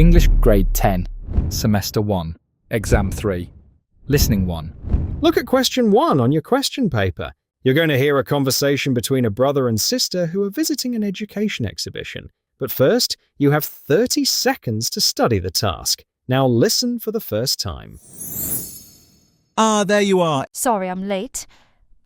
English Grade 10, Semester 1, Exam 3, Listening 1. Look at question 1 on your question paper. You're going to hear a conversation between a brother and sister who are visiting an education exhibition. But first, you have 30 seconds to study the task. Now listen for the first time. Ah, there you are. Sorry I'm late.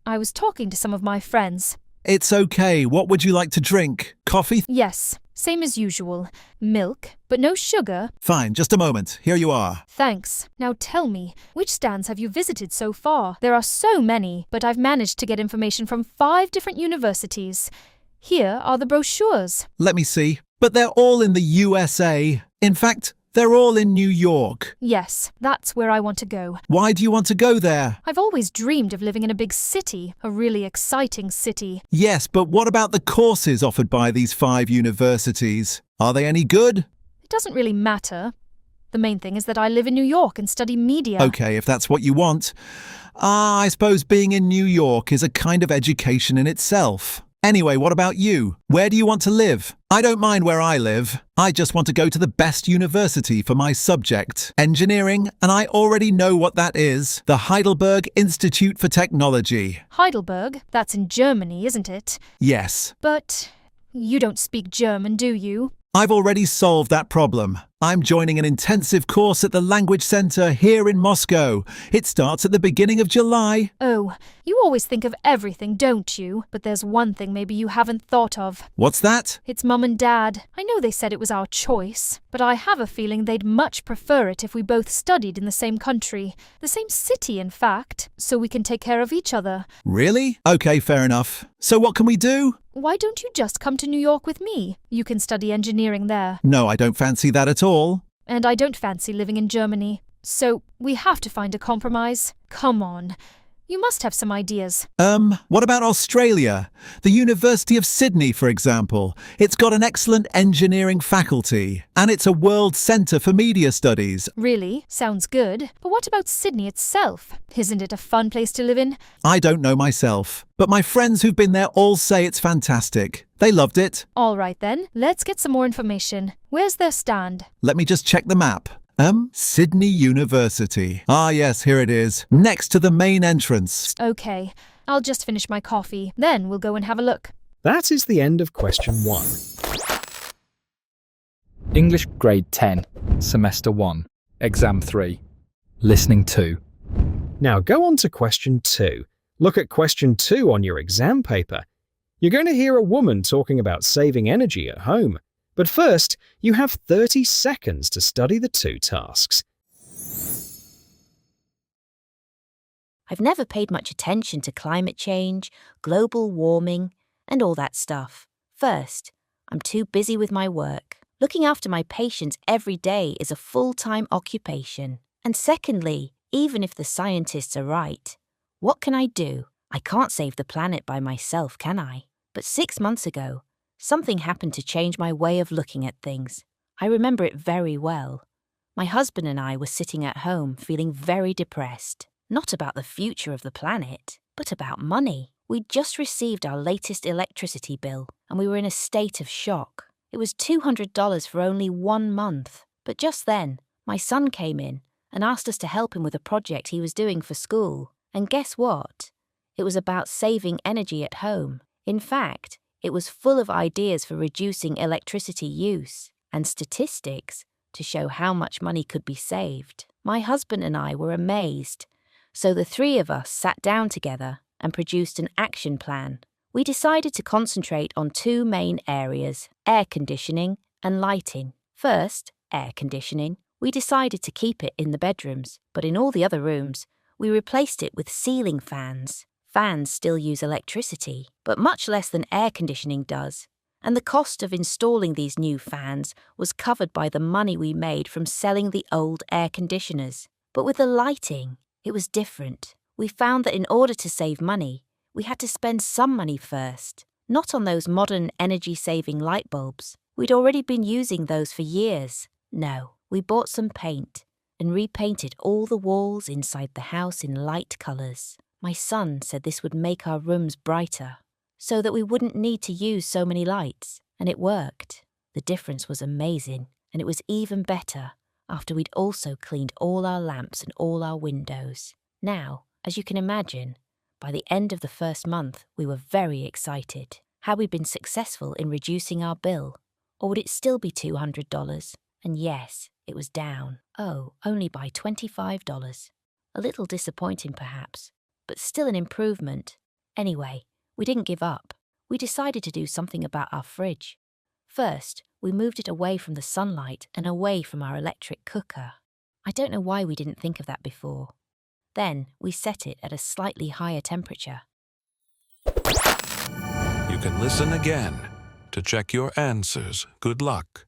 I was talking to some of my friends. It's okay. What would you like to drink? Coffee? Yes, same as usual. Milk, but no sugar. Fine, just a moment. Here you are. Thanks. Now tell me, which stands have you visited so far? There are so many, but I've managed to get information from 5 different universities. Here are the brochures. Let me see. But they're all in the USA. In fact, they're all in New York. Yes, that's where I want to go. Why do you want to go there? I've always dreamed of living in a big city, a really exciting city. Yes, but what about the courses offered by these 5 universities? Are they any good? It doesn't really matter. The main thing is that I live in New York and study media. Okay, if that's what you want. I suppose being in New York is a kind of education in itself. Anyway, what about you? Where do you want to live? I don't mind where I live. I just want to go to the best university for my subject, engineering, and I already know what that is, the Heidelberg Institute for Technology. Heidelberg? That's in Germany, isn't it? Yes. But you don't speak German, do you? I've already solved that problem. I'm joining an intensive course at the Language Center here in Moscow. It starts at the beginning of July. Oh, you always think of everything, don't you? But there's one thing maybe you haven't thought of. What's that? It's Mum and Dad. I know they said it was our choice, but I have a feeling they'd much prefer it if we both studied in the same country. The same city, in fact, so we can take care of each other. Really? Okay, fair enough. So what can we do? Why don't you just come to New York with me? You can study engineering there. No, I don't fancy that at all. And I don't fancy living in Germany. So we have to find a compromise. Come on. You must have some ideas. What about Australia? The University of Sydney, for example. It's got an excellent engineering faculty, and it's a world centre for media studies. Really? Sounds good. But what about Sydney itself? Isn't it a fun place to live in? I don't know myself, but my friends who've been there all say it's fantastic. They loved it. All right then, let's get some more information. Where's their stand? Let me just check the map. Sydney University. Ah, yes, here it is. Next to the main entrance. Okay, I'll just finish my coffee. Then we'll go and have a look. That is the end of question 1. English Grade 10, Semester 1, Exam 3, Listening 2. Now go on to question 2. Look at question 2 on your exam paper. You're going to hear a woman talking about saving energy at home. But first, you have 30 seconds to study the 2 tasks. I've never paid much attention to climate change, global warming, and all that stuff. First, I'm too busy with my work. Looking after my patients every day is a full-time occupation. And secondly, even if the scientists are right, what can I do? I can't save the planet by myself, can I? But 6 months ago, something happened to change my way of looking at things. I remember it very well. My husband and I were sitting at home feeling very depressed. Not about the future of the planet, but about money. We'd just received our latest electricity bill, and we were in a state of shock. It was $200 for only 1 month. But just then, my son came in and asked us to help him with a project he was doing for school. And guess what? It was about saving energy at home. In fact, it was full of ideas for reducing electricity use and statistics to show how much money could be saved. My husband and I were amazed, so the 3 of us sat down together and produced an action plan. We decided to concentrate on 2 main areas, air conditioning and lighting. First, air conditioning. We decided to keep it in the bedrooms, but in all the other rooms, we replaced it with ceiling fans. Fans still use electricity, but much less than air conditioning does. And the cost of installing these new fans was covered by the money we made from selling the old air conditioners. But with the lighting, it was different. We found that in order to save money, we had to spend some money first, not on those modern energy-saving light bulbs. We'd already been using those for years. No, we bought some paint and repainted all the walls inside the house in light colours. My son said this would make our rooms brighter, so that we wouldn't need to use so many lights, and it worked. The difference was amazing, and it was even better after we'd also cleaned all our lamps and all our windows. Now, as you can imagine, by the end of the first month, we were very excited. Had we been successful in reducing our bill? Or would it still be $200? And yes, it was down. Oh, only by $25. A little disappointing perhaps, but still an improvement. Anyway, we didn't give up. We decided to do something about our fridge. First, we moved it away from the sunlight and away from our electric cooker. I don't know why we didn't think of that before. Then we set it at a slightly higher temperature. You can listen again to check your answers. Good luck.